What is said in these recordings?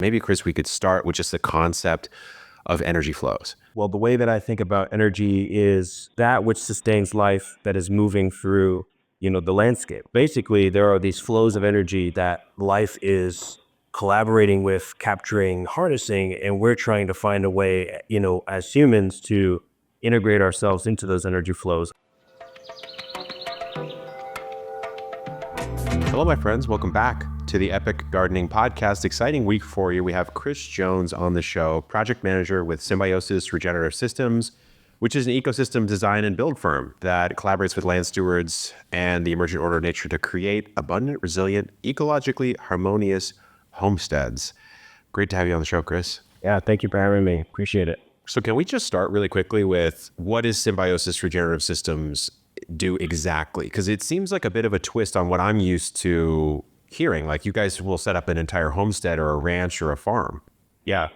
Maybe, Chris, we could start with just the concept of energy flows. Well, the way that I think about energy is that which sustains life that is moving through, the landscape. Basically, there are these flows of energy that life is collaborating with, capturing, harnessing, and we're trying to find a way, as humans to integrate ourselves into those energy flows. Hello, my friends. Welcome back to the Epic Gardening Podcast. Exciting week for you. We have Chris Jones on the show, project manager with Symbiosis Regenerative Systems, which is an ecosystem design and build firm that collaborates with land stewards and the emergent order of nature to create abundant, resilient, ecologically harmonious homesteads. Great to have you on the show, Chris. Yeah, thank you for having me. Appreciate it. So can we just start really quickly with what is Symbiosis Regenerative Systems do exactly? Because it seems like a bit of a twist on what I'm used to hearing. Like, you guys will set up an entire homestead or a ranch or a farm. Yeah.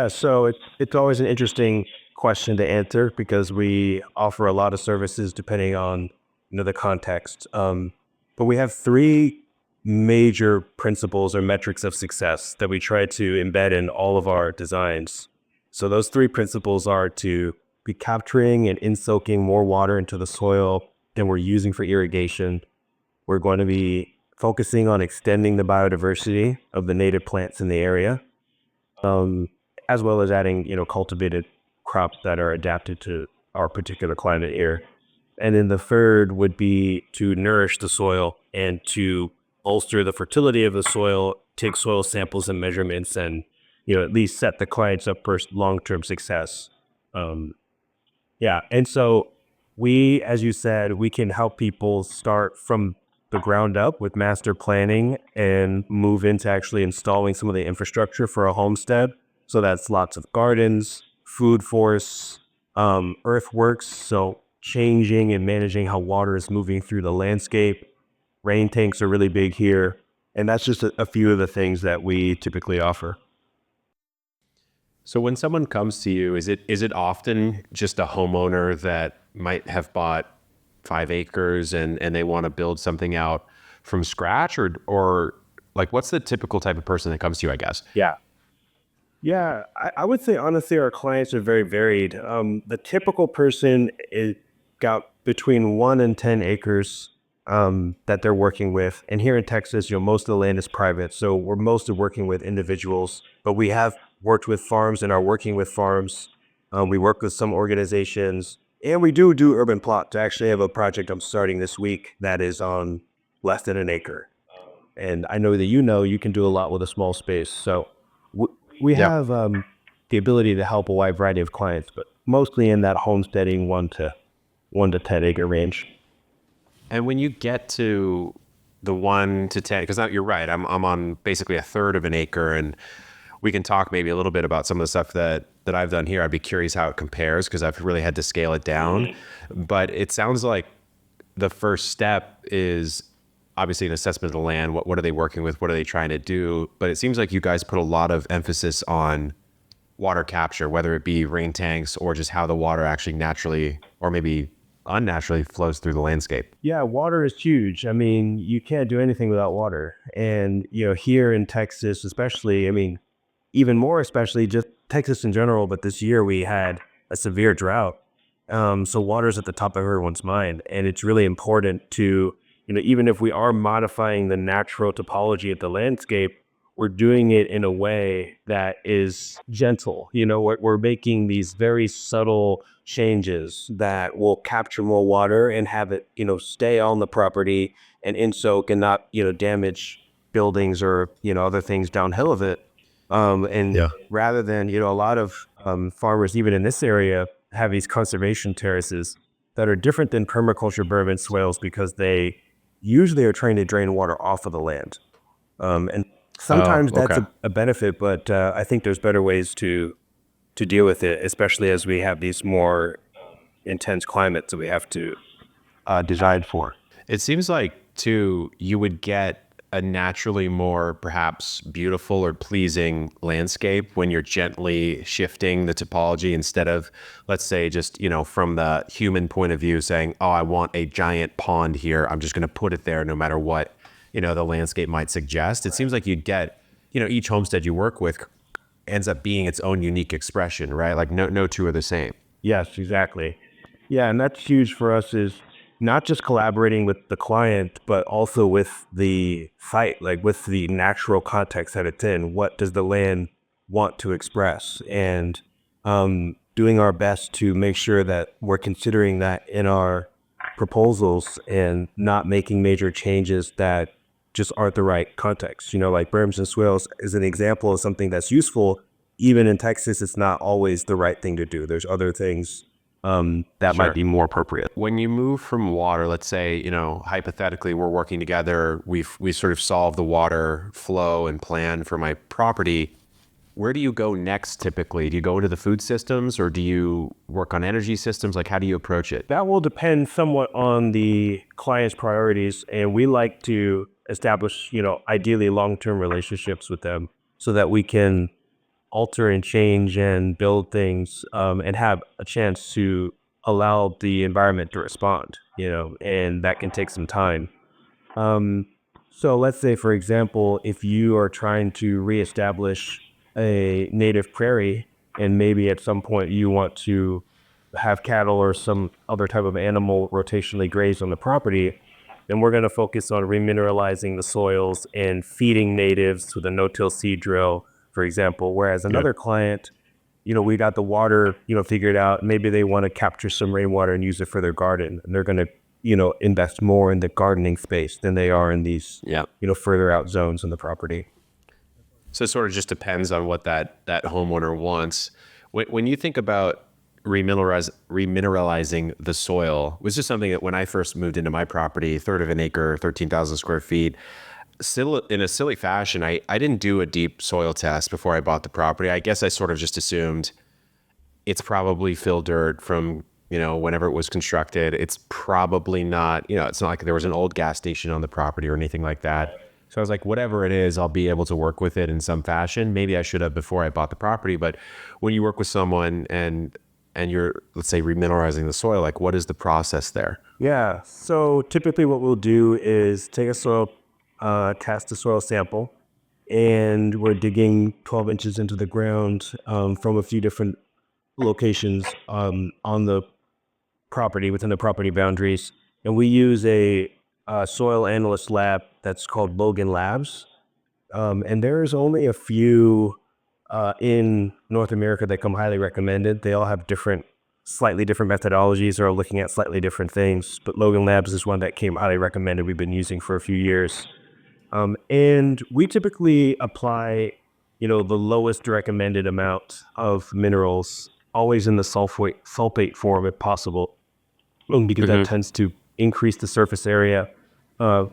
So it's always an interesting question to answer because we offer a lot of services depending on the context. But we have three major principles or metrics of success that we try to embed in all of our designs. So those three principles are to be capturing and in-soaking more water into the soil than we're using for irrigation. We're going to be focusing on extending the biodiversity of the native plants in the area, as well as adding, cultivated crops that are adapted to our particular climate here. And then the third would be to nourish the soil and to bolster the fertility of the soil, take soil samples and measurements, and at least set the clients up for long-term success. And so we, as you said, we can help people start from the ground up with master planning and move into actually installing some of the infrastructure for a homestead. So that's lots of gardens, food forests, earthworks. So changing and managing how water is moving through the landscape. Rain tanks are really big here. And that's just a few of the things that we typically offer. So when someone comes to you, is it often just a homeowner that might have bought 5 acres and they want to build something out from scratch, or like, what's the typical type of person that comes to you, I guess? Yeah, I would say honestly, our clients are very varied. The typical person is got between 1 and 10 acres that they're working with. And here in Texas, most of the land is private. So we're mostly working with individuals, but we have worked with farms and are working with farms. We work with some organizations, and we do urban plots. I actually have a project I'm starting this week that is on less than an acre. And I know that you can do a lot with a small space. So we have the ability to help a wide variety of clients, but mostly in that homesteading 1 to 10 acre range. And when you get to the 1 to 10, because you're right, I'm on basically a third of an acre, and we can talk maybe a little bit about some of the stuff that I've done here. I'd be curious how it compares because I've really had to scale it down. But it sounds like the first step is obviously an assessment of the land. What are they working with? What are they trying to do? But it seems like you guys put a lot of emphasis on water capture, whether it be rain tanks or just how the water actually naturally or maybe unnaturally flows through the landscape. Yeah, water is huge. I mean, you can't do anything without water. And, here in Texas, especially, even more especially just Texas in general, but this year we had a severe drought. So water's at the top of everyone's mind. And it's really important to, even if we are modifying the natural topology of the landscape, we're doing it in a way that is gentle. We're making these very subtle changes that will capture more water and have it, stay on the property and in soak and not, damage buildings or, other things downhill of it. Rather than, a lot of farmers, even in this area, have these conservation terraces that are different than permaculture berm swales because they usually are trying to drain water off of the land. And sometimes that's a benefit, but I think there's better ways to deal with it, especially as we have these more intense climates that we have to design for. It seems like, too, you would get a naturally more perhaps beautiful or pleasing landscape when you're gently shifting the topology instead of, let's say, just, from the human point of view saying, oh, I want a giant pond here. I'm just going to put it there no matter what, the landscape might suggest. It seems like you'd get, each homestead you work with ends up being its own unique expression, right? Like no two are the same. Yes, exactly. Yeah, and that's huge for us is not just collaborating with the client, but also with the site, like with the natural context that it's in. What does the land want to express? And doing our best to make sure that we're considering that in our proposals and not making major changes that just aren't the right context. Like berms and swales is an example of something that's useful. Even in Texas, it's not always the right thing to do. There's other things that might Sure. be more appropriate. When you move from water, let's say, hypothetically, we're working together, we sort of solved the water flow and plan for my property. Where do you go next typically? Do you go to the food systems or do you work on energy systems? Like, how do you approach it? That will depend somewhat on the client's priorities, and we like to establish, ideally long-term relationships with them so that we can alter and change and build things and have a chance to allow the environment to respond, and that can take some time. Um, so let's say, for example, if you are trying to reestablish a native prairie and maybe at some point you want to have cattle or some other type of animal rotationally graze on the property, then we're going to focus on remineralizing the soils and feeding natives with a no-till seed drill, for example. Whereas another client, we got the water, figured out. Maybe they want to capture some rainwater and use it for their garden, and they're going to, invest more in the gardening space than they are in these, Yeah. further out zones in the property. So it sort of just depends on what that homeowner wants. When you think about remineralizing the soil, was just something that when I first moved into my property, a third of an acre, 13,000 square feet, in a silly fashion, I didn't do a deep soil test before I bought the property. I guess I sort of just assumed it's probably fill dirt from, whenever it was constructed. It's probably not, it's not like there was an old gas station on the property or anything like that. So I was like, whatever it is, I'll be able to work with it in some fashion. Maybe I should have before I bought the property. But when you work with someone and you're, let's say, remineralizing the soil, like what is the process there? Yeah. So typically what we'll do is take a soil, cast a soil sample, and we're digging 12 inches into the ground from a few different locations on the property, within the property boundaries. And we use a soil analyst lab that's called Logan Labs. And there's only a few in North America that come highly recommended. They all have slightly different methodologies or are looking at slightly different things. But Logan Labs is one that came highly recommended. We've been using for a few years. And we typically apply, the lowest recommended amount of minerals, always in the sulfate form if possible, because that tends to increase the surface area of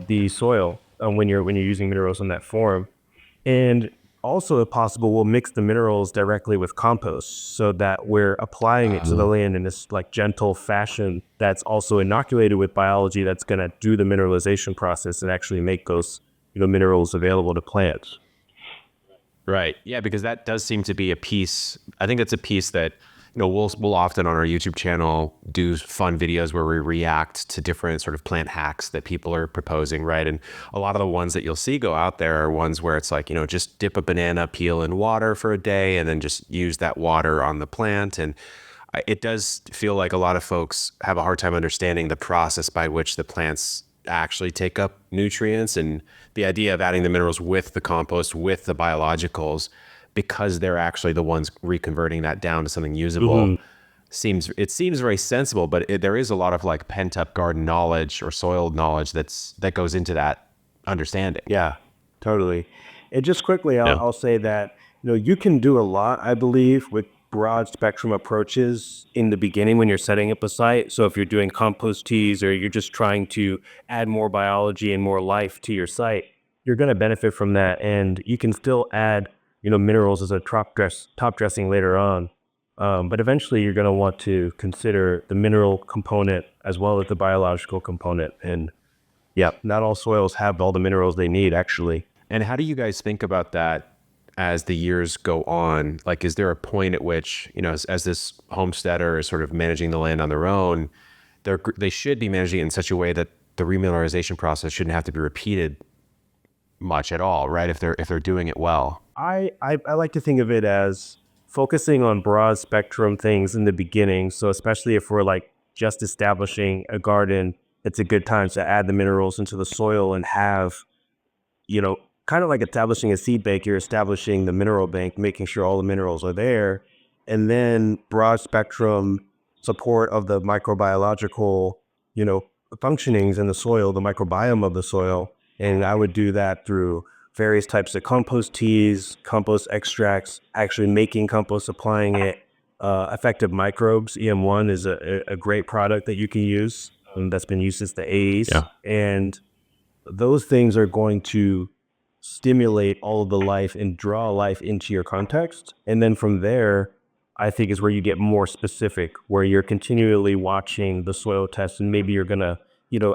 the soil when you're using minerals in that form. And also, if possible, we'll mix the minerals directly with compost so that we're applying it to the land in this like gentle fashion that's also inoculated with biology that's going to do the mineralization process and actually make those minerals available to plants. Right. Yeah, because that does seem to be a piece. I think that's a piece that, we'll often on our YouTube channel do fun videos where we react to different sort of plant hacks that people are proposing, right? And a lot of the ones that you'll see go out there are ones where it's like, just dip a banana peel in water for a day and then just use that water on the plant. And it does feel like a lot of folks have a hard time understanding the process by which the plants actually take up nutrients, and the idea of adding the minerals with the compost, with the biologicals, because they're actually the ones reconverting that down to something usable. Seems very sensible, but there is a lot of like pent up garden knowledge or soil knowledge that goes into that understanding. Yeah, totally. And just quickly, I'll say that, you can do a lot, I believe, with broad spectrum approaches in the beginning when you're setting up a site. So if you're doing compost teas or you're just trying to add more biology and more life to your site, you're going to benefit from that. And you can still add, minerals as a top dressing later on. But eventually you're going to want to consider the mineral component as well as the biological component. And yeah, not all soils have all the minerals they need, actually. And how do you guys think about that as the years go on? Like, is there a point at which, as this homesteader is sort of managing the land on their own, they should be managing it in such a way that the remineralization process shouldn't have to be repeated much at all, right? If they're doing it well. I like to think of it as focusing on broad spectrum things in the beginning. So especially if we're like just establishing a garden, it's a good time to add the minerals into the soil and have, kind of like establishing a seed bank, you're establishing the mineral bank, making sure all the minerals are there, and then broad spectrum support of the microbiological, you know, functionings in the soil, the microbiome of the soil. And I would do that through various types of compost teas, compost extracts, actually making compost, applying it. Effective microbes, EM1 is a great product that you can use, that's been used since the 80s. Yeah. And those things are going to stimulate all of the life and draw life into your context. And then from there, I think is where you get more specific, where you're continually watching the soil test, and maybe you're going to,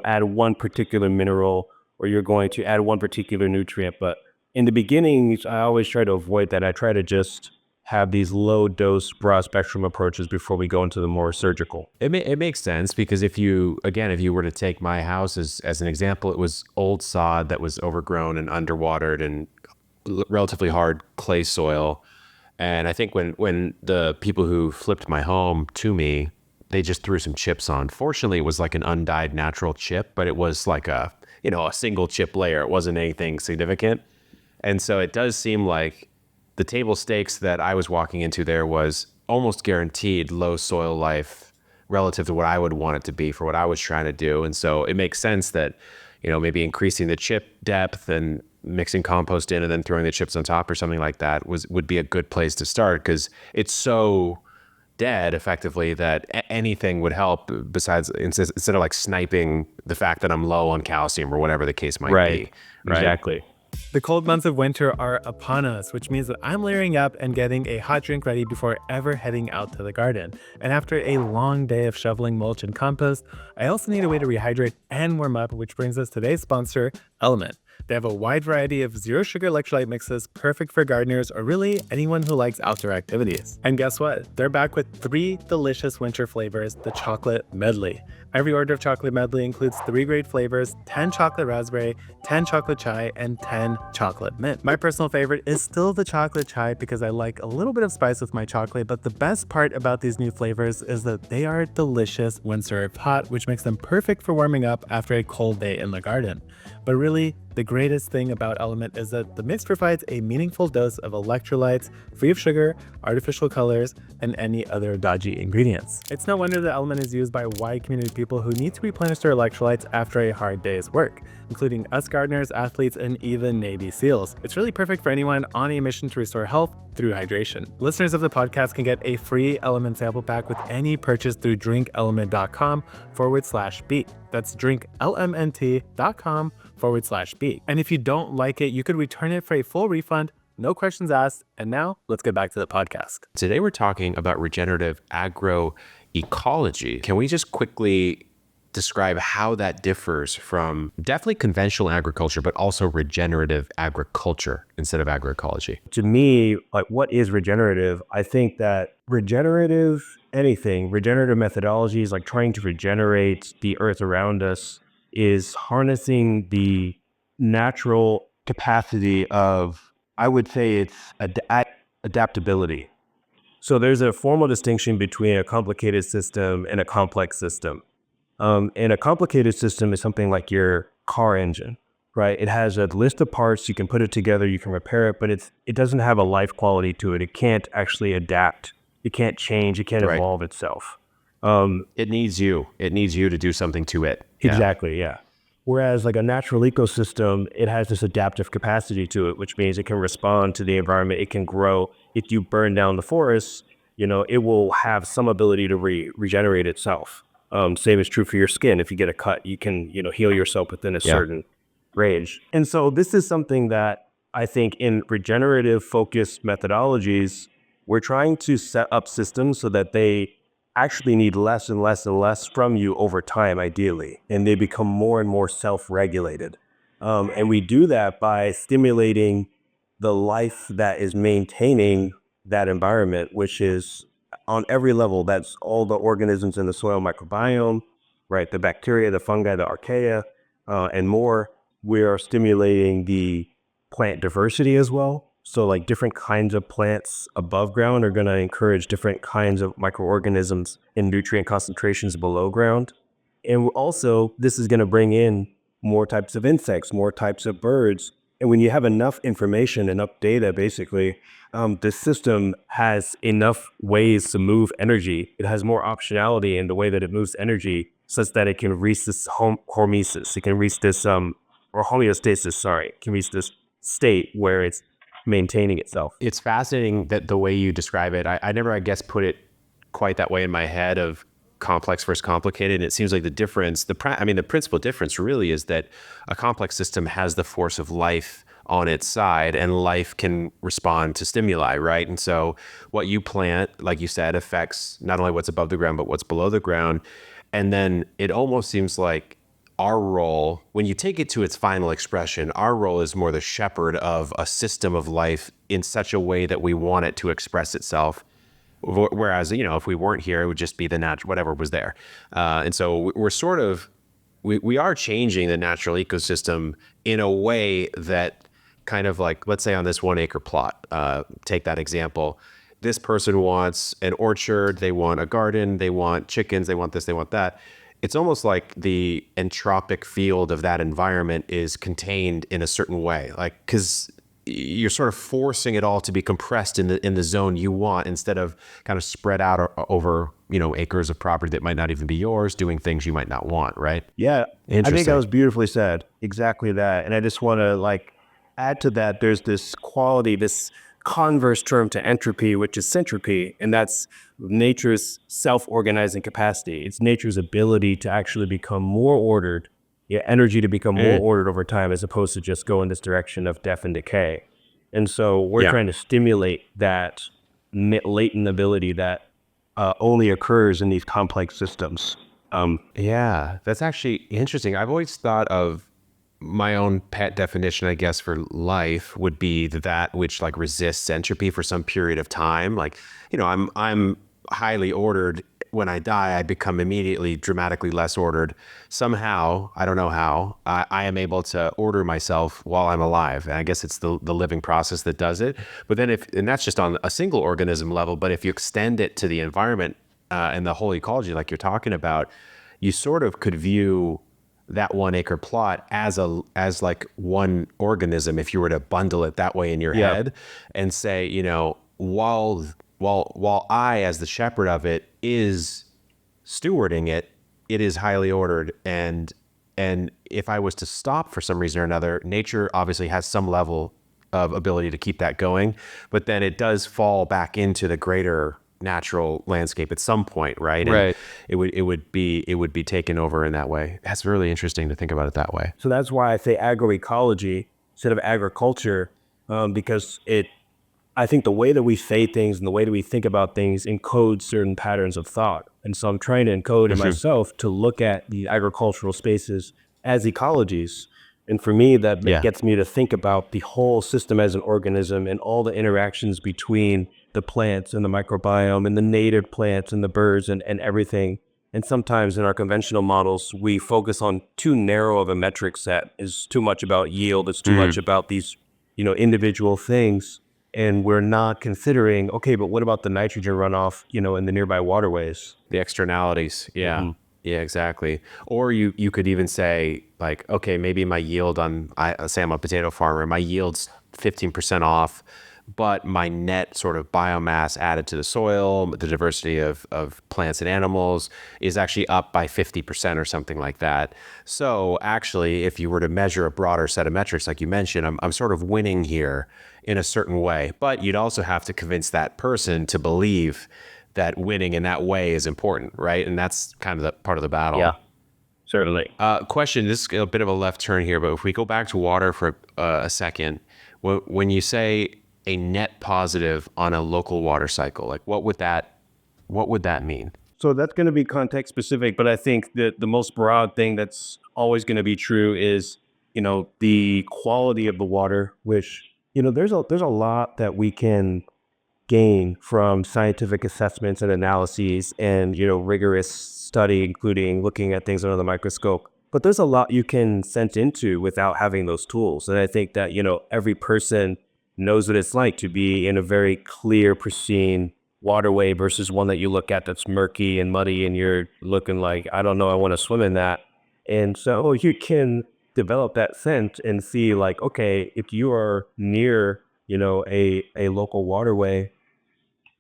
add one particular mineral, or you're going to add one particular nutrient. But in the beginning, I always try to avoid that. I try to just have these low dose broad spectrum approaches before we go into the more surgical. It makes sense, because if you were to take my house as an example, it was old sod that was overgrown and underwatered and relatively hard clay soil. And I think when the people who flipped my home to me, they just threw some chips on. Fortunately, it was like an undyed natural chip, but it was like a single chip layer. It wasn't anything significant. And so it does seem like the table stakes that I was walking into there was almost guaranteed low soil life relative to what I would want it to be for what I was trying to do. And so it makes sense that, maybe increasing the chip depth and mixing compost in and then throwing the chips on top or something like that would be a good place to start, because it's so dead effectively that anything would help, besides instead of like sniping the fact that I'm low on calcium or whatever the case might be. Right? Exactly. The cold months of winter are upon us, which means that I'm layering up and getting a hot drink ready before ever heading out to the garden. And after a long day of shoveling mulch and compost, I also need a way to rehydrate and warm up, which brings us today's sponsor, Element. They have a wide variety of zero sugar electrolyte mixes, perfect for gardeners or really anyone who likes outdoor activities. And guess what? They're back with 3 delicious winter flavors, the chocolate medley. Every order of chocolate medley includes 3 great flavors: 10 chocolate raspberry, 10 chocolate chai, and 10 chocolate mint. My personal favorite is still the chocolate chai because I like a little bit of spice with my chocolate, but the best part about these new flavors is that they are delicious when served hot, which makes them perfect for warming up after a cold day in the garden. But really, the greatest thing about Element is that the mix provides a meaningful dose of electrolytes, free of sugar, artificial colors, and any other dodgy ingredients. It's no wonder that Element is used by a wide community of people who need to replenish their electrolytes after a hard day's work, including us gardeners, athletes, and even Navy SEALs. It's really perfect for anyone on a mission to restore health through hydration. Listeners of the podcast can get a free Element sample pack with any purchase through drinkelement.com/beet. That's drinklmnt.com/beet. And if you don't like it, you could return it for a full refund, no questions asked. And now let's get back to the podcast. Today we're talking about regenerative agroecology. Can we just quickly describe how that differs from definitely conventional agriculture, but also regenerative agriculture instead of agroecology? To me, like, what is regenerative? I think that regenerative methodologies, like trying to regenerate the earth around us, is harnessing the natural capacity of, I would say it's adaptability. So there's a formal distinction between a complicated system and a complex system. And a complicated system is something like your car engine, right? It has a list of parts, you can put it together, you can repair it, but it doesn't have a life quality to it. It can't actually adapt. It can't change. It can't evolve itself. It needs you. It needs you to do something to it. Exactly, yeah. Whereas like a natural ecosystem, it has this adaptive capacity to it, which means it can respond to the environment. It can grow. If you burn down the forest, it will have some ability to regenerate itself. Same is true for your skin. If you get a cut, you can, heal yourself within a certain range. And so this is something that I think in regenerative focused methodologies, we're trying to set up systems so that they actually need less and less and less from you over time, ideally, and they become more and more self-regulated. And we do that by stimulating the life that is maintaining that environment, which is on every level. That's all the organisms in the soil microbiome, right? The bacteria, the fungi, the archaea, and more. We are stimulating the plant diversity as well. So like different kinds of plants above ground are going to encourage different kinds of microorganisms in nutrient concentrations below ground. And also, this is going to bring in more types of insects, more types of birds. And when you have enough information, enough data, basically, the system has enough ways to move energy. It has more optionality in the way that it moves energy, such that it can reach this hormesis. It can reach this, or homeostasis, sorry. It can reach this state where it's maintaining itself. It's fascinating that the way you describe it, I never, I guess, put it quite that way in my head of complex versus complicated. And it seems like the difference, the principal difference really is that a complex system has the force of life on its side, and life can respond to stimuli, right? And so what you plant, like you said, affects not only what's above the ground, but what's below the ground. And then it almost seems like our role, when you take it to its final expression, our role is more the shepherd of a system of life in such a way that we want it to express itself. Whereas, if we weren't here, it would just be the natural, whatever was there. And so we're sort of, we are changing the natural ecosystem in a way that kind of like, let's say on this 1 acre plot, take that example. This person wants an orchard, they want a garden, they want chickens, they want this, they want that. It's almost like the entropic field of that environment is contained in a certain way, like, because you're sort of forcing it all to be compressed in the zone you want, instead of kind of spread out over acres of property that might not even be yours, doing things you might not want, right? Yeah, I think Interesting. that was beautifully said. Exactly that. And I just want to add to that. There's this quality, this converse term to entropy, which is centropy, and that's nature's self-organizing capacity. It's nature's ability to actually become more ordered, energy to become more ordered over time, as opposed to just go in this direction of death and decay. And so we're trying to stimulate that latent ability that only occurs in these complex systems. Yeah, that's actually interesting. I've always thought of my own pet definition, I guess, for life would be that which like resists entropy for some period of time. Like, I'm highly ordered. When I die, I become immediately dramatically less ordered. Somehow, I don't know how, I am able to order myself while I'm alive. And I guess it's the living process that does it. But then and that's just on a single organism level, but if you extend it to the environment and the whole ecology, like you're talking about, you sort of could view that 1 acre plot as like one organism, if you were to bundle it that way in your head and say, while I, as the shepherd of it, is stewarding it, it is highly ordered. And if I was to stop for some reason or another, nature obviously has some level of ability to keep that going, but then it does fall back into the greater natural landscape at some point, right? And Right. it would be taken over in that way. That's really interesting to think about it that way. So that's why I say agroecology instead of agriculture, because I think the way that we say things and the way that we think about things encodes certain patterns of thought. And so I'm trying to encode in myself to look at the agricultural spaces as ecologies. And for me, that gets me to think about the whole system as an organism and all the interactions between the plants and the microbiome and the native plants and the birds and everything. And sometimes in our conventional models, we focus on too narrow of a metric set. It's too much about yield. It's too much about these, individual things. And we're not considering, okay, but what about the nitrogen runoff, in the nearby waterways? The externalities. Yeah. Yeah, exactly. Or you could even say like, okay, maybe my yield say I'm a potato farmer, my yield's 15% off, but my net sort of biomass added to the soil, the diversity of plants and animals is actually up by 50% or something like that. So actually, if you were to measure a broader set of metrics, like you mentioned, I'm sort of winning here in a certain way, but you'd also have to convince that person to believe that winning in that way is important, right? And that's kind of the part of the battle. Yeah, certainly. Question, this is a bit of a left turn here, but if we go back to water for a second, when you say a net positive on a local water cycle, like what would that mean? So that's going to be context specific, but I think that the most broad thing that's always going to be true is, the quality of the water, which, there's a lot that we can gain from scientific assessments and analyses and, rigorous study, including looking at things under the microscope. But there's a lot you can sense into without having those tools. And I think that, every person knows what it's like to be in a very clear, pristine waterway versus one that you look at that's murky and muddy and you're looking like, I don't know, I want to swim in that. And so you can develop that sense and see like, okay, if you are near, a local waterway,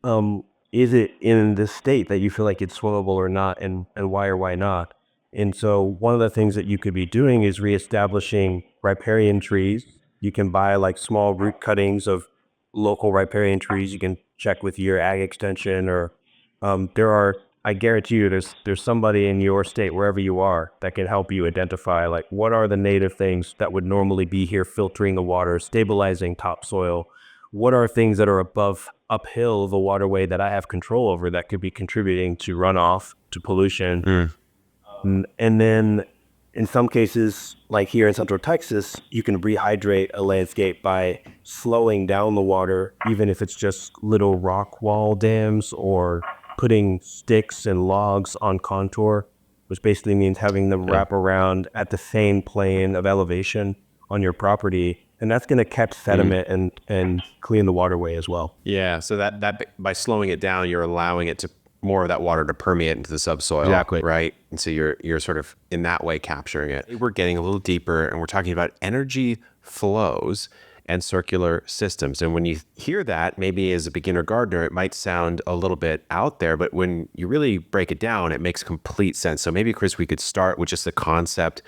um, is it in this state that you feel like it's swimmable or not, and why or why not? And so one of the things that you could be doing is reestablishing riparian trees. You can buy like small root cuttings of local riparian trees. You can check with your ag extension or there are, I guarantee you, there's somebody in your state, wherever you are, that can help you identify like what are the native things that would normally be here filtering the water, stabilizing topsoil. What are things that are above uphill the waterway that I have control over that could be contributing to runoff, to pollution? And then in some cases, like here in Central Texas, you can rehydrate a landscape by slowing down the water, even if it's just little rock wall dams or putting sticks and logs on contour, which basically means having them wrap around at the same plane of elevation on your property. And that's going to catch sediment and clean the waterway as well. Yeah. So that by slowing it down, you're allowing it to more of that water to permeate into the subsoil. Exactly. Right. And so you're sort of in that way capturing it. We're getting a little deeper and we're talking about energy flows and circular systems. And when you hear that, maybe as a beginner gardener, it might sound a little bit out there, but when you really break it down, it makes complete sense. So maybe, Chris, we could start with just the concept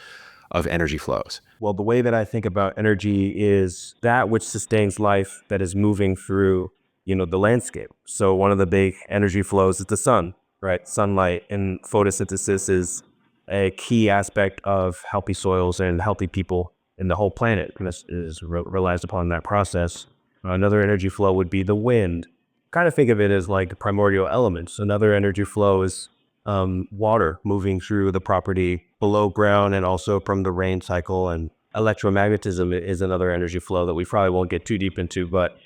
of energy flows. Well, the way that I think about energy is that which sustains life that is moving through, the landscape. So one of the big energy flows is the sun, right? Sunlight and photosynthesis is a key aspect of healthy soils and healthy people in the whole planet. And this relies upon that process. Another energy flow would be the wind. Kind of think of it as like the primordial elements. Another energy flow is water moving through the property below ground and also from the rain cycle. And electromagnetism is another energy flow that we probably won't get too deep into. But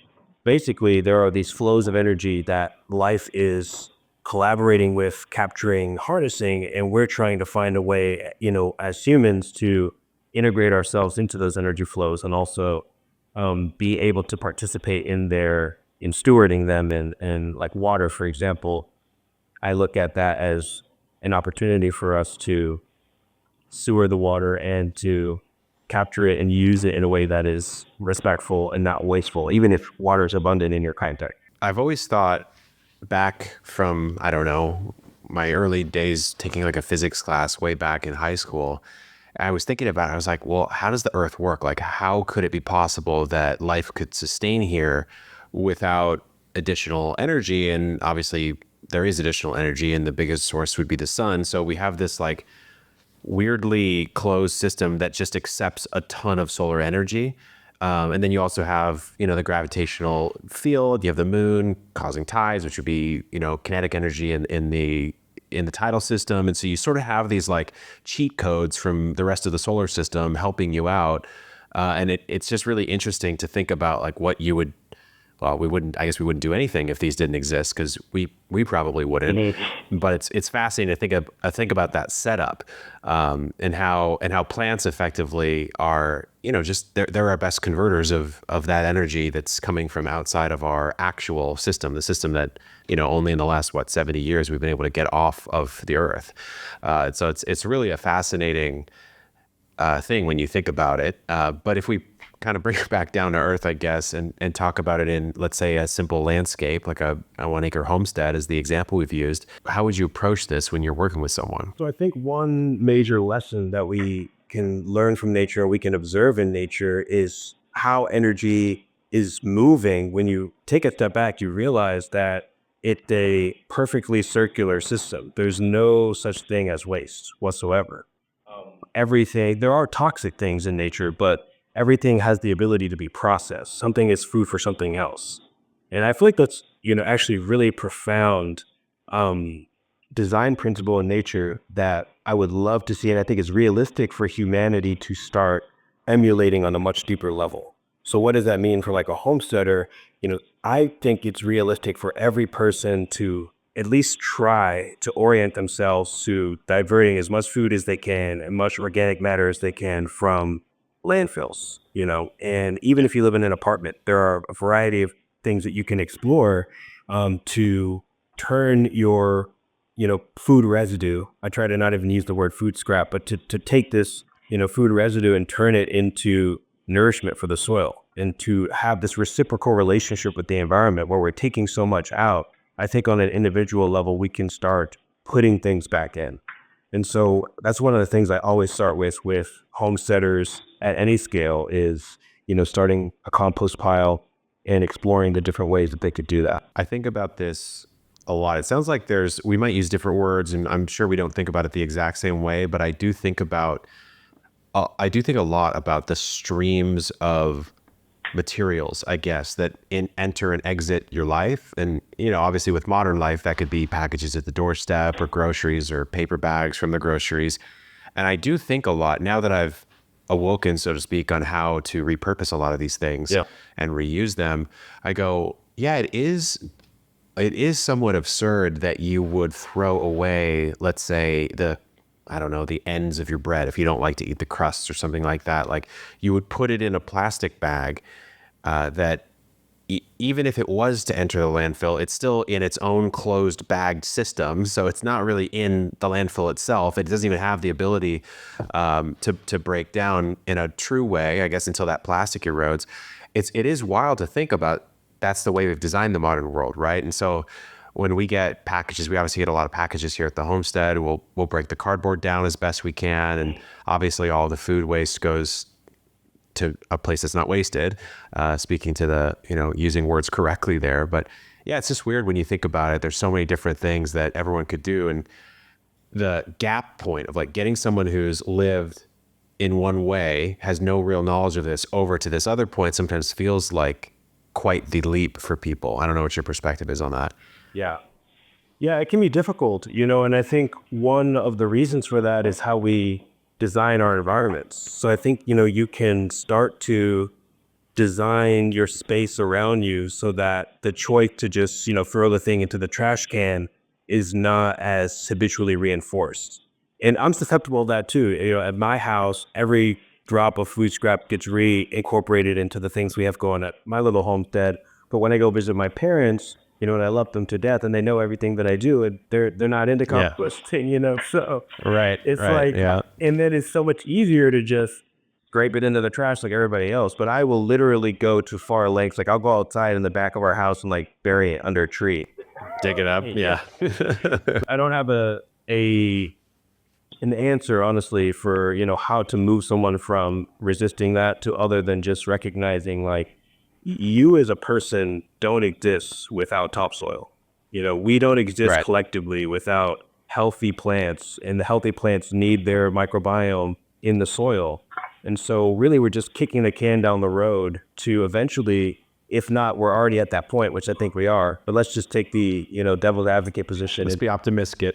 basically, there are these flows of energy that life is collaborating with, capturing, harnessing, and we're trying to find a way, as humans to integrate ourselves into those energy flows and also be able to participate in stewarding them. And like water, for example, I look at that as an opportunity for us to sewer the water and to capture it and use it in a way that is respectful and not wasteful, even if water is abundant in your context. I've always thought back from, I don't know, my early days taking like a physics class way back in high school. I was thinking about it. I was like, well, how does the earth work? Like, how could it be possible that life could sustain here without additional energy? And obviously there is additional energy and the biggest source would be the sun. So we have this like weirdly closed system that just accepts a ton of solar energy. And then you also have, the gravitational field. You have the moon causing tides, which would be, kinetic energy in the tidal system. And so you sort of have these like cheat codes from the rest of the solar system helping you out. And it's just really interesting to think about like what you would, well, I guess we wouldn't do anything if these didn't exist because we probably wouldn't. But it's fascinating to think about that setup, and how plants effectively are, just they're our best converters of that energy that's coming from outside of our actual system, the system that, only in the last 70 years we've been able to get off of the earth. So it's really a fascinating thing when you think about it. But if we kind of bring it back down to earth, I guess, and talk about it in, let's say, a simple landscape, like a 1 acre homestead is the example we've used. How would you approach this when you're working with someone? So I think one major lesson that we can learn from nature, we can observe in nature, is how energy is moving. When you take a step back, you realize that it's a perfectly circular system. There's no such thing as waste whatsoever. Everything, there are toxic things in nature, but everything has the ability to be processed. Something is food for something else. And I feel like that's, actually really profound design principle in nature that I would love to see. And I think it's realistic for humanity to start emulating on a much deeper level. So what does that mean for like a homesteader? I think it's realistic for every person to at least try to orient themselves to diverting as much food as they can and much organic matter as they can from landfills, and even if you live in an apartment, there are a variety of things that you can explore to turn your food residue. I try to not even use the word food scrap, but to take this food residue and turn it into nourishment for the soil, and to have this reciprocal relationship with the environment where we're taking so much out. I think on an individual level, we can start putting things back in. And so that's one of the things I always start with homesteaders at any scale is, starting a compost pile and exploring the different ways that they could do that. I think about this a lot. It sounds like we might use different words, and I'm sure we don't think about it the exact same way, but I do think a lot about the streams of materials, I guess, that enter and exit your life. And, obviously with modern life, that could be packages at the doorstep or groceries or paper bags from the groceries. And I do think a lot now that I've awoken, so to speak, on how to repurpose a lot of these things and reuse them. I go, yeah, it is somewhat absurd that you would throw away, let's say, the ends of your bread if you don't like to eat the crusts or something like that. Like, you would put it in a plastic bag that even if it was to enter the landfill, it's still in its own closed bagged system. So it's not really in the landfill itself. It doesn't even have the ability to break down in a true way, I guess, until that plastic erodes. It is wild to think about. That's the way we've designed the modern world, right? And so when we get packages, we obviously get a lot of packages here at the homestead. We'll break the cardboard down as best we can. And obviously all the food waste goes to a place that's not wasted, speaking to the, using words correctly there. But yeah, it's just weird when you think about it. There's so many different things that everyone could do. And the gap point of like getting someone who's lived in one way, has no real knowledge of this, over to this other point sometimes feels like quite the leap for people. I don't know what your perspective is on that. Yeah. Yeah, it can be difficult, and I think one of the reasons for that is how we design our environments. So I think, you can start to design your space around you so that the choice to just, throw the thing into the trash can is not as habitually reinforced. And I'm susceptible to that too. At my house, every drop of food scrap gets reincorporated into the things we have going at my little homestead. But when I go visit my parents, and I love them to death, and they know everything that I do, and they're not into composting, so Right. it's right, and then it's so much easier to just scrape it into the trash like everybody else. But I will literally go to far lengths. Like, I'll go outside in the back of our house and like bury it under a tree. dig it up. Yeah. I don't have an answer, honestly, for, how to move someone from resisting that to other than just recognizing, like, you as a person don't exist without topsoil. We don't exist Right. collectively without healthy plants, and the healthy plants need their microbiome in the soil. And so really we're just kicking the can down the road to eventually, if not, we're already at that point, which I think we are, but let's just take the, devil's advocate position. Let's be optimistic.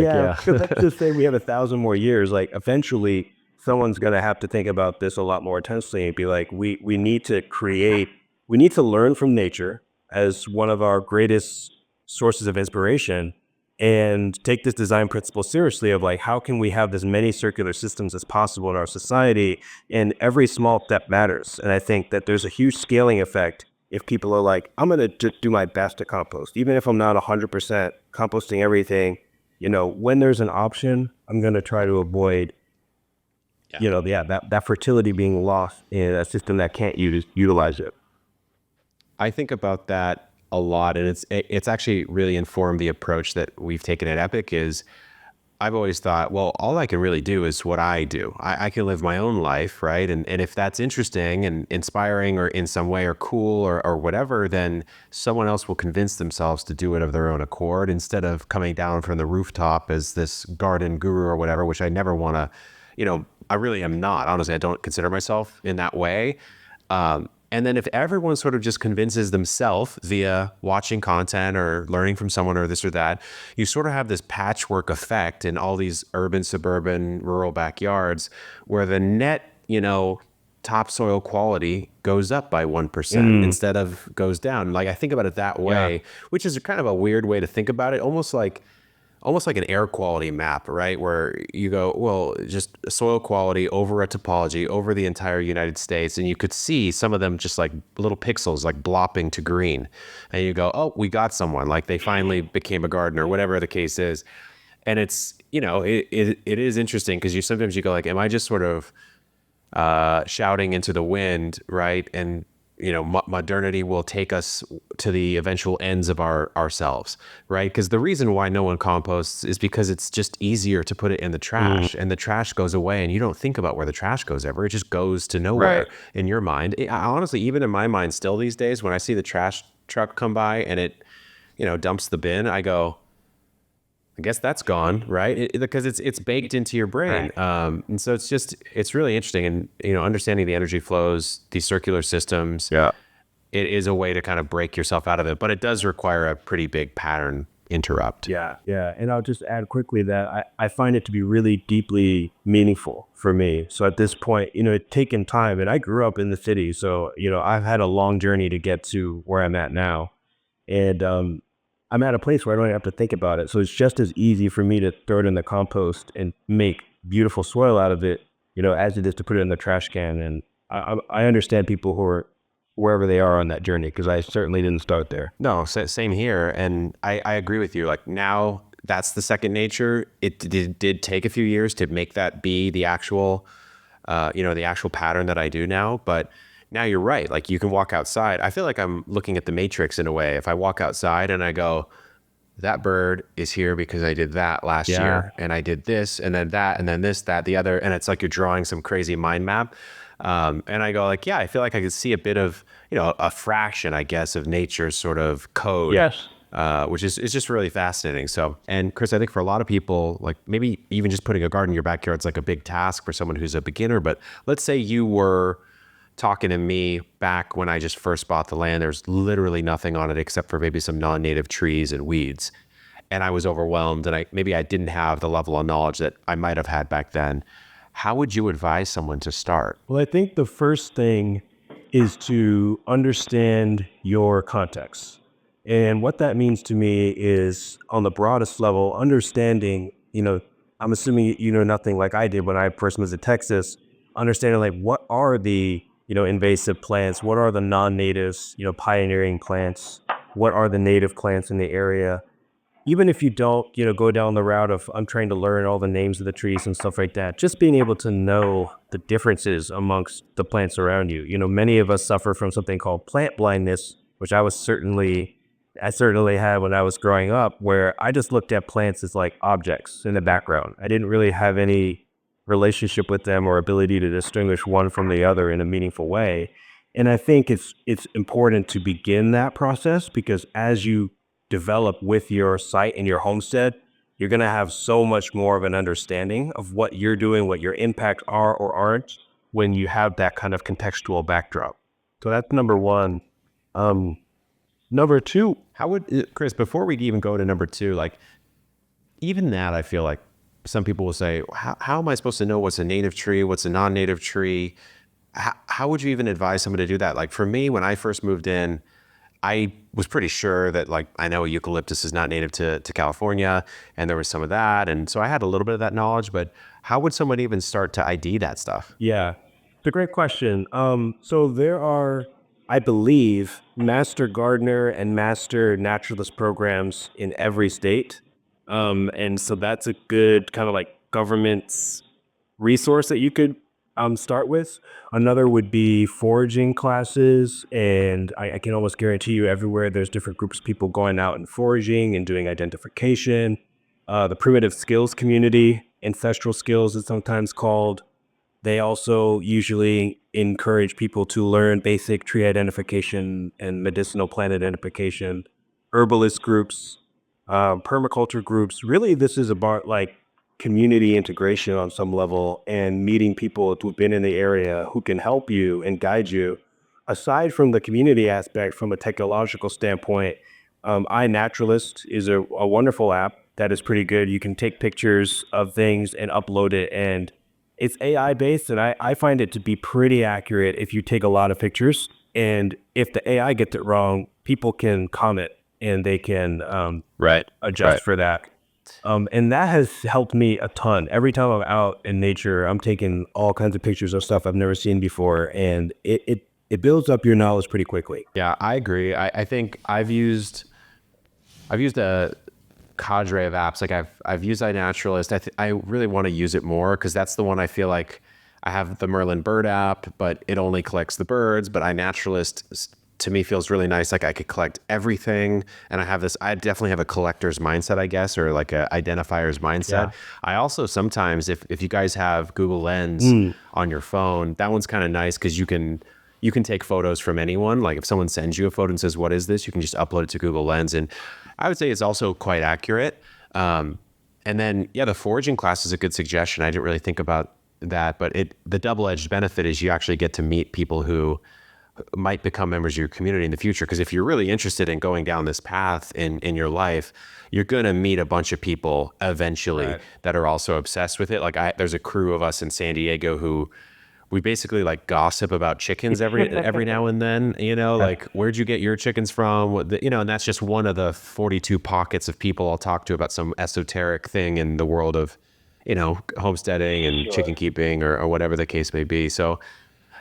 Yeah. Let's just say we have 1,000 more years. Like, eventually someone's going to have to think about this a lot more intensely and be like, we need to learn from nature as one of our greatest sources of inspiration, and take this design principle seriously of like, how can we have as many circular systems as possible in our society? And every small step matters. And I think that there's a huge scaling effect if people are like, I'm going to do my best to compost, even if I'm not 100% composting everything. When there's an option, I'm going to try to avoid that fertility being lost in a system that can't utilize it. I think about that a lot, and it's actually really informed the approach that we've taken at Epic. Is I've always thought, well, all I can really do is what I do. I can live my own life, right? And if that's interesting and inspiring or in some way or cool or whatever, then someone else will convince themselves to do it of their own accord, instead of coming down from the rooftop as this garden guru or whatever, which I never want to, I really am not. Honestly, I don't consider myself in that way. And then if everyone sort of just convinces themselves via watching content or learning from someone or this or that, you sort of have this patchwork effect in all these urban, suburban, rural backyards where the net, topsoil quality goes up by 1% instead of goes down. Like I think about it that way, which is kind of a weird way to think about it, almost like an air quality map, right? Where you go, well, just soil quality over a topology over the entire United States. And you could see some of them just like little pixels, like blopping to green. And you go, oh, we got someone, like they finally became a gardener, whatever the case is. And it's, it is interesting because sometimes you go like, am I just sort of shouting into the wind, right? And modernity will take us to the eventual ends of ourselves, right? Because the reason why no one composts is because it's just easier to put it in the trash, and the trash goes away, and you don't think about where the trash goes ever. It just goes to nowhere in your mind. Honestly, even in my mind, still these days, when I see the trash truck come by and it, dumps the bin, I go, I guess that's gone, right? Because it's baked into your brain. And so it's really interesting. And, understanding the energy flows, these circular systems, it is a way to kind of break yourself out of it, but it does require a pretty big pattern interrupt. Yeah. And I'll just add quickly that I find it to be really deeply meaningful for me. So at this point, it's taken time, and I grew up in the city. So, I've had a long journey to get to where I'm at now. And, I'm at a place where I don't even have to think about it. So it's just as easy for me to throw it in the compost and make beautiful soil out of it, as it is to put it in the trash can. And I understand people who are wherever they are on that journey, because I certainly didn't start there. No, same here. And I agree with you. Like now that's the second nature. It did take a few years to make that be the actual, the actual pattern that I do now. But now you're right. Like you can walk outside. I feel like I'm looking at the Matrix in a way. If I walk outside and I go, that bird is here because I did that last year, and I did this, and then that, and then this, that, the other. And it's like you're drawing some crazy mind map. And I go like, yeah, I feel like I could see a bit of, a fraction, I guess, of nature's sort of code. Yes. Which is just really fascinating. So, and Chris, I think for a lot of people, like maybe even just putting a garden in your backyard is like a big task for someone who's a beginner. But let's say you were talking to me back when I just first bought the land. There's literally nothing on it except for maybe some non-native trees and weeds. And I was overwhelmed, and I didn't have the level of knowledge that I might have had back then. How would you advise someone to start? Well, I think the first thing is to understand your context. And what that means to me is, on the broadest level, understanding, I'm assuming you know nothing like I did when I first moved to Texas, understanding like what are the invasive plants, what are the non-natives, pioneering plants, what are the native plants in the area. Even if you don't, go down the route of I'm trying to learn all the names of the trees and stuff like that, just being able to know the differences amongst the plants around you. Many of us suffer from something called plant blindness, which I certainly had when I was growing up, where I just looked at plants as like objects in the background. I didn't really have any relationship with them or ability to distinguish one from the other in a meaningful way. And I think it's important to begin that process, because as you develop with your site and your homestead, you're going to have so much more of an understanding of what you're doing, what your impacts are or aren't, when you have that kind of contextual backdrop. So that's number one. Number two, how would, Chris, before we even go to number two, like even that, I feel like some people will say, how am I supposed to know what's a native tree, what's a non-native tree? How would you even advise someone to do that? Like for me, when I first moved in, I was pretty sure that, like, I know eucalyptus is not native to California, and there was some of that. And so I had a little bit of that knowledge, but how would someone even start to ID that stuff? Yeah, it's a great question. So there are, I believe, master gardener and master naturalist programs in every state. And so that's a good kind of like government's resource that you could start with. Another would be foraging classes. And I can almost guarantee you everywhere there's different groups of people going out and foraging and doing identification. The primitive skills community, ancestral skills is sometimes called. They also usually encourage people to learn basic tree identification and medicinal plant identification. Herbalist groups, permaculture groups. Really, this is about like community integration on some level, and meeting people who've been in the area who can help you and guide you. Aside from the community aspect, from a technological standpoint, iNaturalist is a wonderful app that is pretty good. You can take pictures of things and upload it, and It's AI based, and I find it to be pretty accurate if you take a lot of pictures. And if the AI gets it wrong, people can comment and they can Right. adjust for that. And that has helped me a ton. Every time I'm out in nature, I'm taking all kinds of pictures of stuff I've never seen before, and it builds up your knowledge pretty quickly. Yeah, I agree. I think I've used a cadre of apps. Like I've used iNaturalist. I really want to use it more because that's the one I feel like I have the Merlin bird app, but it only collects the birds. But iNaturalist to me feels really nice. Like I could collect everything, and I definitely have a collector's mindset, I guess, or like a identifier's mindset. Yeah. I also sometimes, if you guys have Google Lens on your phone, that one's kind of nice because you can take photos from anyone. Like if someone sends you a photo and says, "What is this?" You can just upload it to Google Lens, and I would say it's also quite accurate. And then, yeah, the foraging class is a good suggestion. I didn't really think about that, but the double-edged benefit is you actually get to meet people who might become members of your community in the future. Because if you're really interested in going down this path in your life, you're going to meet a bunch of people eventually Right. that are also obsessed with it. Like there's a crew of us in San Diego who we basically like gossip about chickens every now and then, like where'd you get your chickens from? And that's just one of the 42 pockets of people I'll talk to about some esoteric thing in the world of, homesteading and chicken keeping or whatever the case may be. So,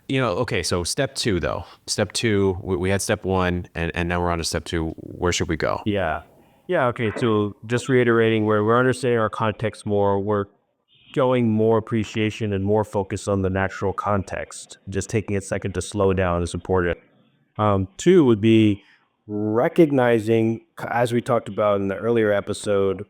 okay, so step two though. Step two, we had step one and now we're on to step two. Where should we go? Yeah. Yeah. Okay. So just reiterating, where we're understanding our context more, we're showing more appreciation and more focus on the natural context. Just taking a second to slow down is important. Two would be recognizing, as we talked about in the earlier episode,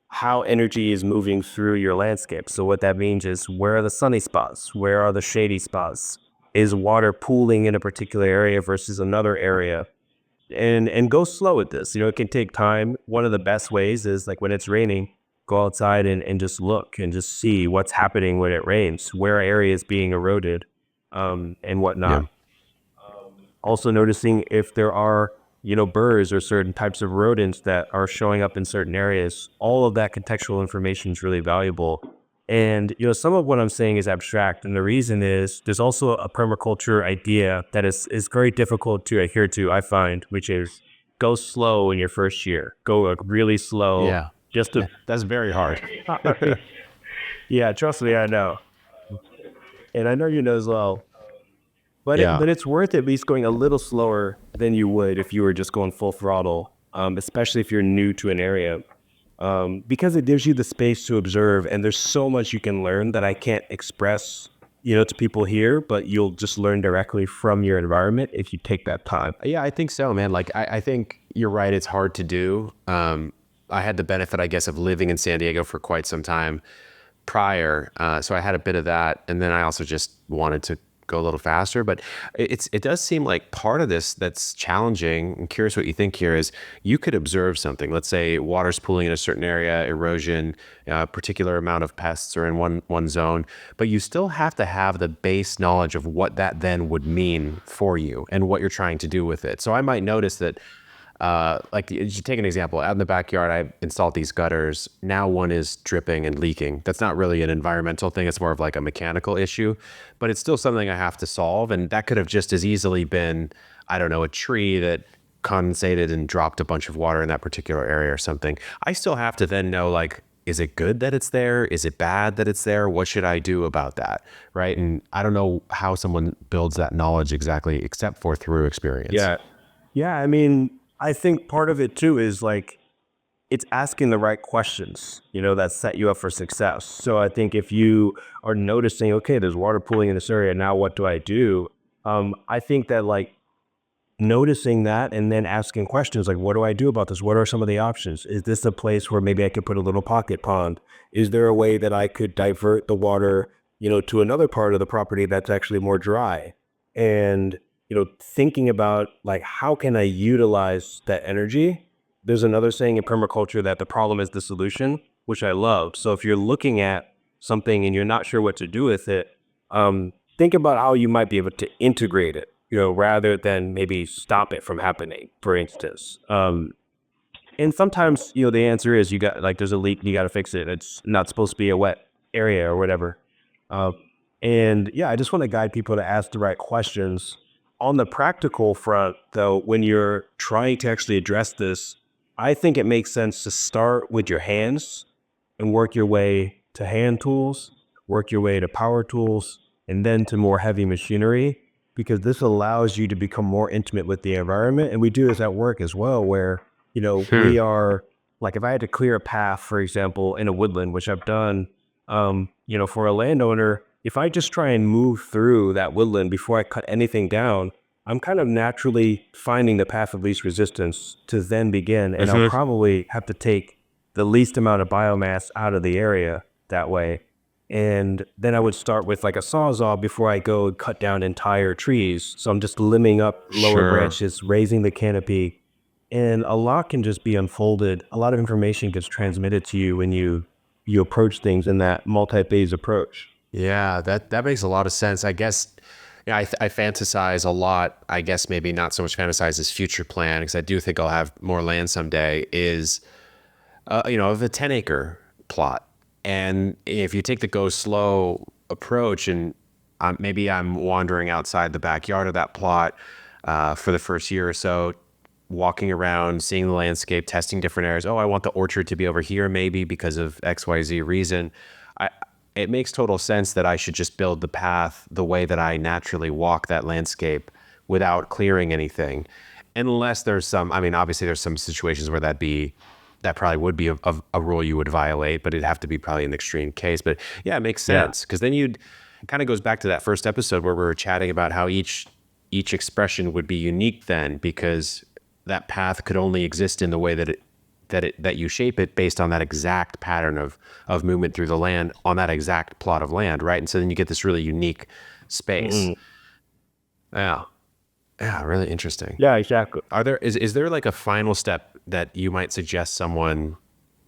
how energy is moving through your landscape. So what that means is, where are the sunny spots? Where are the shady spots? Is water pooling in a particular area versus another area? And go slow with this. It can take time. One of the best ways is, like, when it's raining, go outside and just look and just see what's happening when it rains, where areas being eroded, and Yeah. whatnot. Also noticing if there are, birds or certain types of rodents that are showing up in certain areas. All of that contextual information is really valuable. And, some of what I'm saying is abstract. And the reason is, there's also a permaculture idea that is very difficult to adhere to, I find, which is go slow in your first year. Go like really slow. Yeah. Just to, That's very hard. yeah, trust me, I know. And I know you know as well. But Yeah. it's worth at least going a little slower than you would if you were just going full throttle, especially if you're new to an area, because it gives you the space to observe. And there's so much you can learn that I can't express, to people here, but you'll just learn directly from your environment if you take that time. Yeah, I think so, man. Like, I think you're right. It's hard to do. I had the benefit, I guess, of living in San Diego for quite some time prior. So I had a bit of that. And then I also just wanted to go a little faster. But it does seem like part of this that's challenging. I'm curious what you think here is you could observe something. Let's say water's pooling in a certain area, erosion, a particular amount of pests are in one zone, but you still have to have the base knowledge of what that then would mean for you and what you're trying to do with it. So I might notice that like you take an example, out in the backyard, I installed these gutters. Now one is dripping and leaking. That's not really an environmental thing. It's more of like a mechanical issue, but it's still something I have to solve. And that could have just as easily been, I don't know, a tree that condensated and dropped a bunch of water in that particular area or something. I still have to then know, like, is it good that it's there? Is it bad that it's there? What should I do about that? Right. And I don't know how someone builds that knowledge exactly, except for through experience. Yeah. Yeah. I mean, I think part of it too is, like, it's asking the right questions, that set you up for success. So I think if you are noticing, okay, there's water pooling in this area, now what do I do? I think that, like, noticing that and then asking questions like, what do I do about this? What are some of the options? Is this a place where maybe I could put a little pocket pond? Is there a way that I could divert the water, to another part of the property that's actually more dry? And, thinking about, like, how can I utilize that energy? There's another saying in permaculture that the problem is the solution, which I love. So if you're looking at something and you're not sure what to do with it, think about how you might be able to integrate it, rather than maybe stop it from happening, for instance. And sometimes, the answer is, you got, like, there's a leak, you got to fix it. It's not supposed to be a wet area or whatever. Uh, and yeah, I just want to guide people to ask the right questions. On the practical front, though, when you're trying to actually address this, I think it makes sense to start with your hands and work your way to hand tools, work your way to power tools, and then to more heavy machinery, because this allows you to become more intimate with the environment. And we do this at work as well, where, we are like, if I had to clear a path, for example, in a woodland, which I've done, for a landowner, if I just try and move through that woodland before I cut anything down, I'm kind of naturally finding the path of least resistance to then begin. And I'll probably have to take the least amount of biomass out of the area that way. And then I would start with like a sawzall before I go cut down entire trees. So I'm just limbing up lower Sure. branches, raising the canopy, and a lot can just be unfolded. A lot of information gets transmitted to you when you approach things in that multi-phase approach. Yeah, that makes a lot of sense. I guess, yeah, I fantasize a lot. I guess maybe not so much fantasize as future plan, because I do think I'll have more land someday, is, of a 10-acre plot. And if you take the go slow approach, and maybe I'm wandering outside the backyard of that plot for the first year or so, walking around, seeing the landscape, testing different areas. Oh, I want the orchard to be over here, maybe because of XYZ reason. It makes total sense that I should just build the path the way that I naturally walk that landscape without clearing anything. Unless there's some, I mean, obviously there's some situations where that probably would be a rule you would violate, but it'd have to be probably an extreme case. But yeah, it makes sense, because then it kind of goes back to that first episode where we were chatting about how each expression would be unique then, because that path could only exist in the way that you shape it based on that exact pattern of movement through the land on that exact plot of land, right? And so then you get this really unique space. Yeah. Yeah, really interesting. Yeah, exactly. Is there like a final step that you might suggest someone,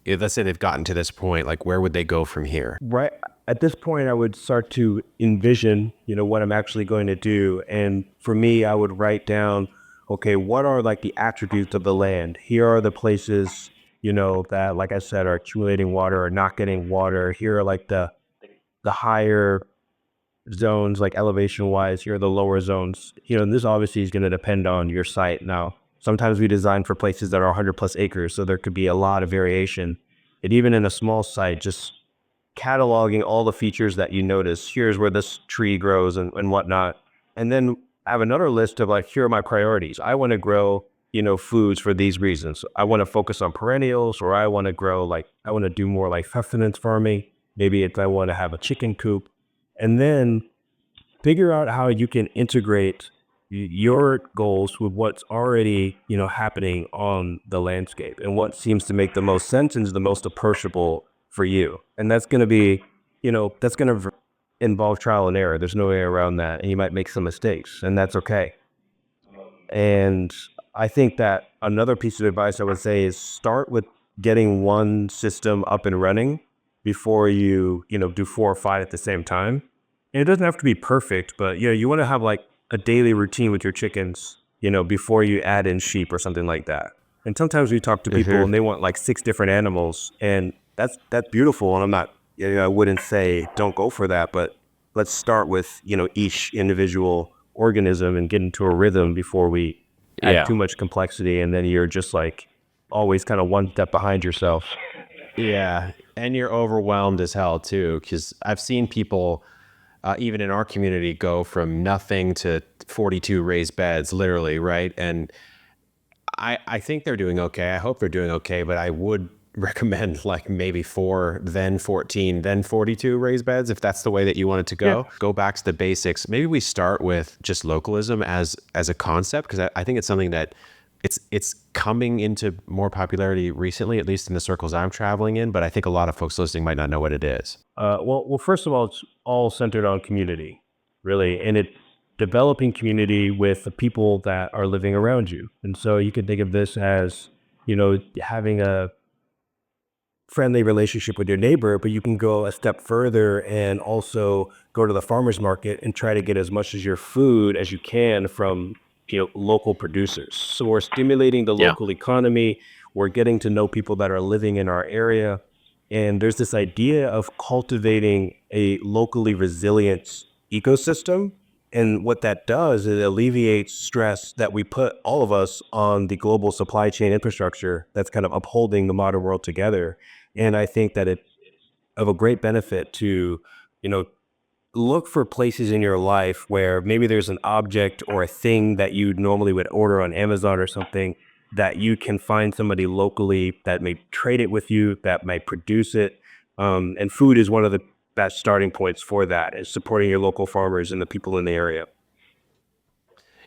let's say they've gotten to this point, like where would they go from here? Right at this point, I would start to envision, what I'm actually going to do. And for me, I would write down, okay, what are like the attributes of the land? Here are the places, that, like I said, are accumulating water or not getting water. Here are like the higher zones, like elevation wise. Here are the lower zones. And this obviously is going to depend on your site. Now, sometimes we design for places that are 100 plus acres, so there could be a lot of variation. And even in a small site, just cataloging all the features that you notice. Here's where this tree grows and whatnot. And then I have another list of like, here are my priorities. I want to grow, foods for these reasons. I want to focus on perennials, or I want to do more like sustenance farming. Maybe if I want to have a chicken coop. And then figure out how you can integrate your goals with what's already, happening on the landscape, and what seems to make the most sense and is the most approachable for you. And that's going to be, that's going to involve trial and error. There's no way around that. And you might make some mistakes, and that's okay. And I think that another piece of advice I would say is start with getting one system up and running before you, do 4 or 5 at the same time. And it doesn't have to be perfect, but you want to have like a daily routine with your chickens, before you add in sheep or something like that. And sometimes we talk to people and they want like 6 different animals, and that's beautiful. And I'm not, I wouldn't say don't go for that, but let's start with, each individual organism and get into a rhythm before we add too much complexity. And then you're just like always kind of one step behind yourself. Yeah. And you're overwhelmed as hell too, because I've seen people, even in our community, go from nothing to 42 raised beds, literally, right? And I think they're doing okay. I hope they're doing okay, but I would recommend like maybe 4, then 14, then 42 raised beds, if that's the way that you want it to go. Yeah. Go back to the basics. Maybe we start with just localism as a concept, because I think it's something that it's coming into more popularity recently, at least in the circles I'm traveling in, but I think a lot of folks listening might not know what it is. Well, first of all, it's all centered on community, really, and it developing community with the people that are living around you. And so you can think of this as, having a friendly relationship with your neighbor, but you can go a step further and also go to the farmer's market and try to get as much as your food as you can from, local producers. So we're stimulating the local economy. We're getting to know people that are living in our area. And there's this idea of cultivating a locally resilient ecosystem. And what that does is it alleviates stress that we put, all of us, on the global supply chain infrastructure that's kind of upholding the modern world together. And I think that it's of a great benefit to, you know, look for places in your life where maybe there's an object or a thing that you normally would order on Amazon or something, that you can find somebody locally that may trade it with you, that might produce it. And food is one of the best starting points for that, is supporting your local farmers and the people in the area.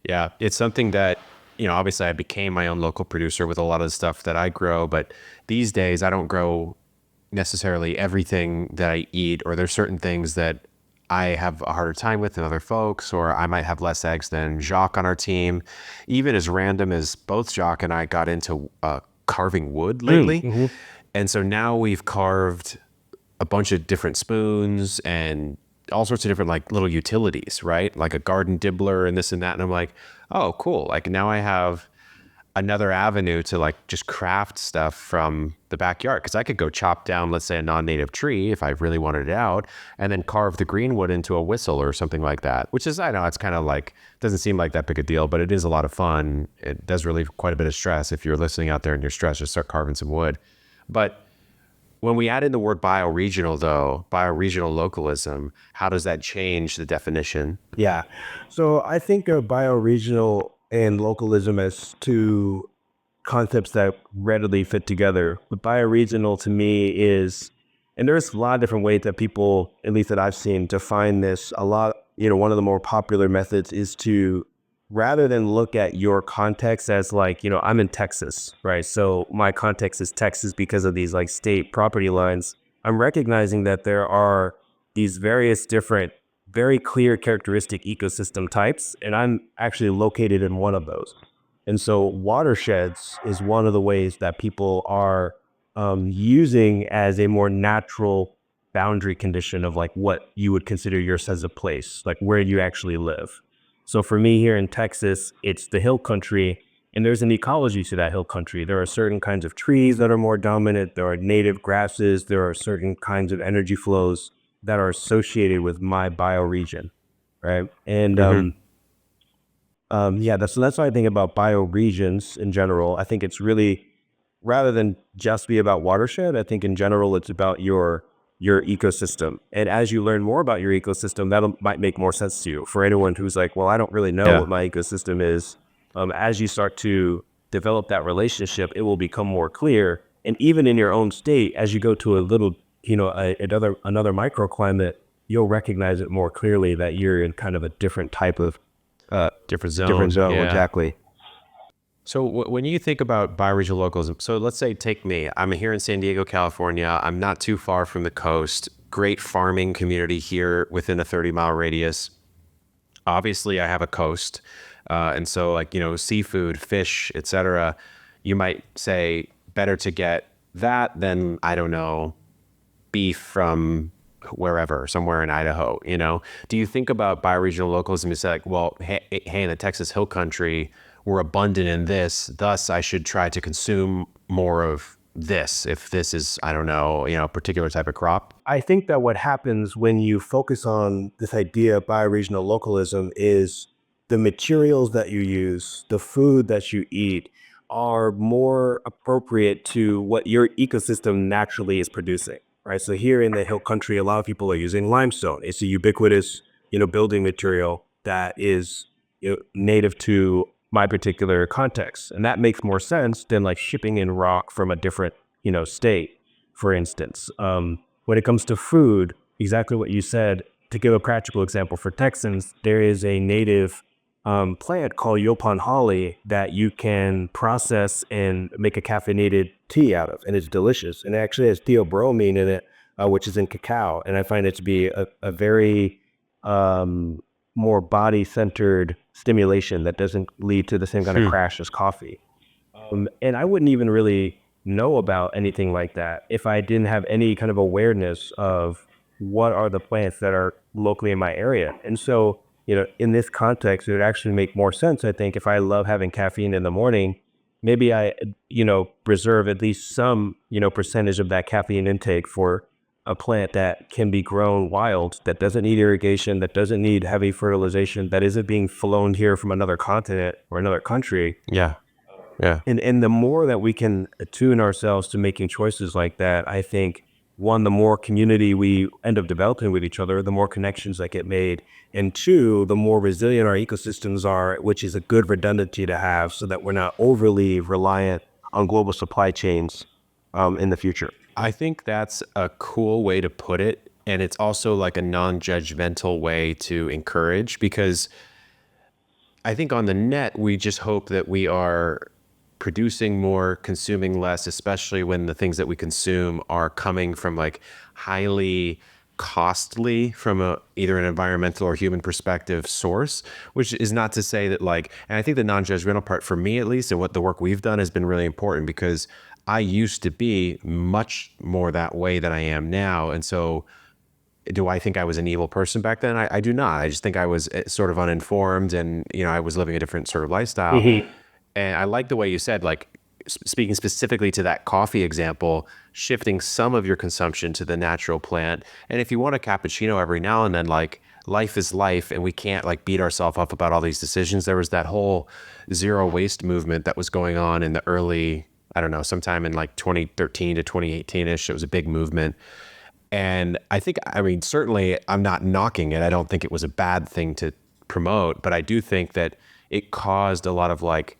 Yeah, it's something that, obviously I became my own local producer with a lot of the stuff that I grow, but these days I don't grow necessarily everything that I eat, or there's certain things that I have a harder time with than other folks, or I might have less eggs than Jacques on our team. Even as random as both Jacques and I got into carving wood lately. And so now we've carved a bunch of different spoons and all sorts of different like little utilities, right? Like a garden dibbler and this and that. And I'm like, oh, cool. Like now I have another avenue to like just craft stuff from the backyard. Cause I could go chop down, let's say, a non-native tree if I really wanted it out, and then carve the green wood into a whistle or something like that, which is, I know it's kind of like, doesn't seem like that big a deal, but it is a lot of fun. It does relieve quite a bit of stress. If you're listening out there and you're stressed, just start carving some wood. But when we add in the word bioregional, though, bioregional localism, how does that change the definition? Yeah. So I think of bioregional and localism as two concepts that readily fit together. But bioregional to me is, and there's a lot of different ways that people, at least that I've seen, define this. A lot, one of the more popular methods is to, rather than look at your context as like, I'm in Texas, right? So my context is Texas because of these like state property lines. I'm recognizing that there are these various different, very clear characteristic ecosystem types, and I'm actually located in one of those. And so watersheds is one of the ways that people are using as a more natural boundary condition of like what you would consider your sense of place, like where you actually live. So for me here in Texas, it's the hill country, and there's an ecology to that hill country. There are certain kinds of trees that are more dominant. There are native grasses. There are certain kinds of energy flows that are associated with my bioregion, right? And yeah, that's what I think about bioregions in general. I think it's really, rather than just be about watershed, I think in general it's about your ecosystem. And as you learn more about your ecosystem, that might make more sense to you. For anyone who's like, well, I don't really know what my ecosystem is, as you start to develop that relationship, it will become more clear. And even in your own state, as you go to a little, another microclimate, you'll recognize it more clearly that you're in kind of a different type of Different zone. different zone. Yeah. Exactly. So when you think about bioregional localism, so let's say take me. I'm here in San Diego, California. I'm not too far from the coast. Great farming community here within a 30-mile radius. Obviously, I have a coast. And so like, seafood, fish, etc. You might say better to get that than, I don't know, beef from wherever, somewhere in Idaho, Do you think about bioregional localism and say like, well, hey, in the Texas Hill Country, we're abundant in this, thus I should try to consume more of this if this is, I don't know, a particular type of crop? I think that what happens when you focus on this idea of bioregional localism is the materials that you use, the food that you eat, are more appropriate to what your ecosystem naturally is producing, right? So here in the hill country, a lot of people are using limestone. It's a ubiquitous, building material that is, native to my particular context. And that makes more sense than like shipping in rock from a different, state, for instance. When it comes to food, exactly what you said. To give a practical example for Texans, there is a native plant called Yopan holly that you can process and make a caffeinated tea out of, and it's delicious. And it actually has theobromine in it, which is in cacao, and I find it to be a very more body-centered stimulation that doesn't lead to the same kind of crash as coffee. And I wouldn't even really know about anything like that if I didn't have any kind of awareness of what are the plants that are locally in my area. And so, in this context, it would actually make more sense, I think, if I love having caffeine in the morning, maybe I, reserve at least some, percentage of that caffeine intake for a plant that can be grown wild, that doesn't need irrigation, that doesn't need heavy fertilization, that isn't being flown here from another continent or another country. Yeah. Yeah. And the more that we can attune ourselves to making choices like that, I think, one, the more community we end up developing with each other, the more connections that get made. And two, the more resilient our ecosystems are, which is a good redundancy to have so that we're not overly reliant on global supply chains in the future. I think that's a cool way to put it. And it's also like a non-judgmental way to encourage, because I think on the net, we just hope that we are producing more, consuming less, especially when the things that we consume are coming from like highly costly from either an environmental or human perspective source, which is not to say that like, and I think the non-judgmental part for me at least, and what the work we've done has been really important, because I used to be much more that way than I am now. And so do I think I was an evil person back then? I do not. I just think I was sort of uninformed, and, I was living a different sort of lifestyle. And I like the way you said, like, speaking specifically to that coffee example, shifting some of your consumption to the natural plant. And if you want a cappuccino every now and then, like, life is life, and we can't like beat ourselves up about all these decisions. There was that whole zero waste movement that was going on in the early, I don't know, sometime in like 2013 to 2018-ish. It was a big movement. And I think, I mean, certainly I'm not knocking it. I don't think it was a bad thing to promote, but I do think that it caused a lot of like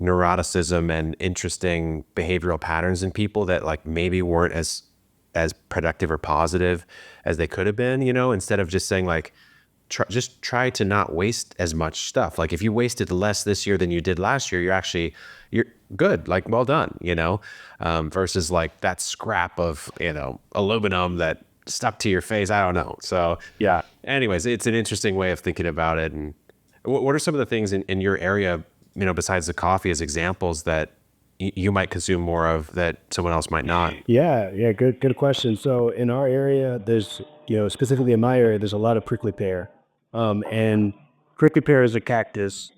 neuroticism and interesting behavioral patterns in people that like maybe weren't as productive or positive as they could have been, instead of just saying like, just try to not waste as much stuff. Like if you wasted less this year than you did last year, you're good, like well done, versus like that scrap of, aluminum that stuck to your face. I don't know. So Yeah. anyways, it's an interesting way of thinking about it. And what are some of the things in your area, besides the coffee as examples that you might consume more of that someone else might not? Yeah, good question. So in our area, there's, specifically in my area, there's a lot of prickly pear. And prickly pear is a cactus,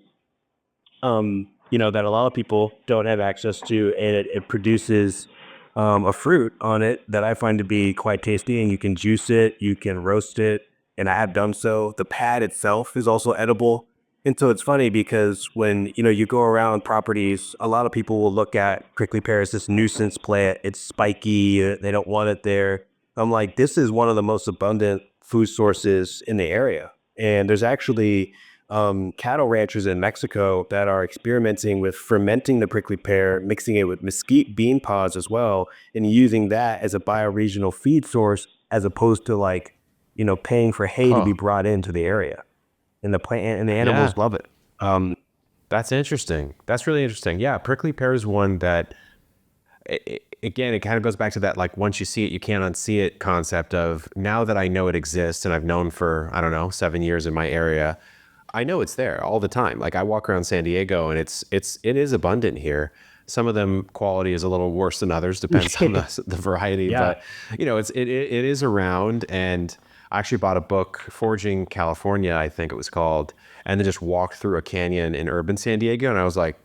that a lot of people don't have access to, and it produces a fruit on it that I find to be quite tasty, and you can juice it, you can roast it, and I have done so. The pad itself is also edible. And so it's funny because when, you go around properties, a lot of people will look at prickly pear as this nuisance plant. It's spiky. They don't want it there. I'm like, this is one of the most abundant food sources in the area. And there's actually cattle ranchers in Mexico that are experimenting with fermenting the prickly pear, mixing it with mesquite bean pods as well, and using that as a bioregional feed source, as opposed to like, paying for hay to be brought into the area. And the plant and the animals love it. That's interesting. That's really interesting. Yeah, prickly pear is one that, again, it kind of goes back to that, like, once you see it, you can't unsee it concept of, now that I know it exists and I've known for, I don't know, 7 years in my area, I know it's there all the time. Like I walk around San Diego and it is abundant here. Some of them quality is a little worse than others, depends on the variety, but it is around. And I actually bought a book, Foraging California, I think it was called, and then just walked through a canyon in urban San Diego. And I was like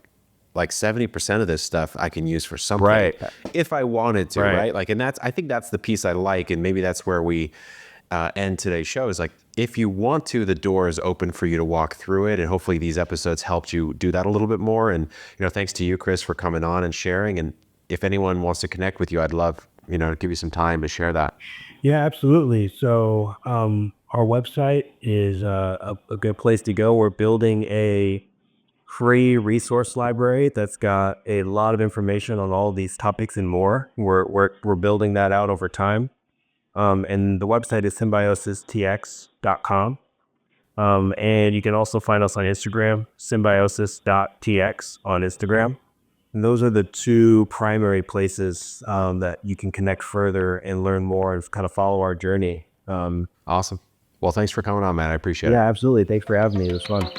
70% of this stuff I can use for something, Right. if I wanted to, right? Like, and I think that's the piece I like. And maybe that's where we end today's show, is like, if you want to, the door is open for you to walk through it. And hopefully these episodes helped you do that a little bit more. And, thanks to you, Chris, for coming on and sharing. And if anyone wants to connect with you, I'd love, to give you some time to share that. Yeah, absolutely. So our website is a good place to go. We're building a free resource library that's got a lot of information on all these topics and more. We're building that out over time. And the website is symbiosistx.com. And you can also find us on Instagram, symbiosis.tx on Instagram. And those are the two primary places that you can connect further and learn more and kind of follow our journey. Awesome. Well, thanks for coming on, Matt. I appreciate it. Yeah, absolutely. Thanks for having me. It was fun.